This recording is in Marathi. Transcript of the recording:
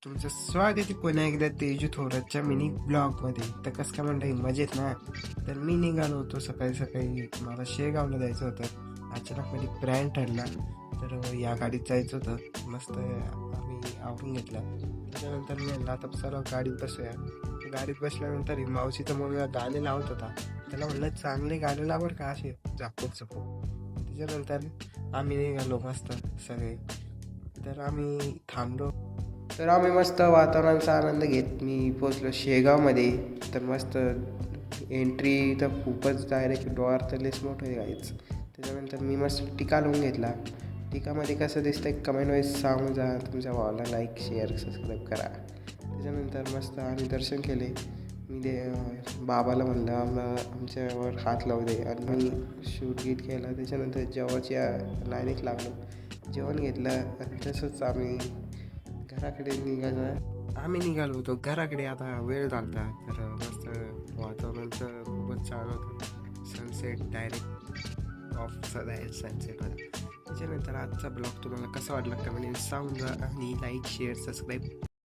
तुमचं स्वागत आहे पुन्हा एकदा तेजू थोरातच्या मिनी ब्लॉगमध्ये. तर कसं काय म्हणता मजेत ना. तर मी निघालो होतो सकाळी सकाळी, मला शेगावला जायचं होतं. अचानक मध्ये प्लॅन ठरला, तर या गाडीत जायचं होतं. मस्त आम्ही आवरून घेतला. त्याच्यानंतर मी म्हणलं आता सर्व गाडीत बसूया. गाडीत बसल्यानंतर मावशीचा मुलगा गाणे लावत होता. त्याला म्हणलं चांगले गाणे लावड का असे झापूक झोपूक. त्याच्यानंतर आम्ही निघालो मस्त सगळे. तर आम्ही थांबलो. तर आम्ही मस्त वातावरणाचा आनंद घेत मी पोचलो शेगावमध्ये. तर मस्त एंट्री तर खूपच डायरेक्ट डोअर तर लेस मोठं आहे गाईच. त्याच्यानंतर मी मस्त टिका लावून घेतला. टिकामध्ये कसं दिसतंय कमेंट वाईज सांगून जा. तुमच्या भावाला लाईक शेअर सबस्क्राईब करा. त्याच्यानंतर मस्त आम्ही दर्शन केले. मी बाबाला म्हणलं आमच्यावर हात लावू दे आणि मी शूट गीत केला. त्याच्यानंतर जेवायच्या लाईनीत लागलो, जेवण घेतलं आणि तसंच आम्ही घराकडे आम्ही निघालो होतो घराकडे. आता वेळ झाला तर मस्त वातावरणाचं खूपच छान होतं. सनसेट डायरेक्ट ऑफचा जाईल सनसेटमध्ये. त्याच्यानंतर आजचा ब्लॉग तुम्हाला कसा वाटला कमेंट सांगून जा आणि लाईक शेअर सबस्क्राईब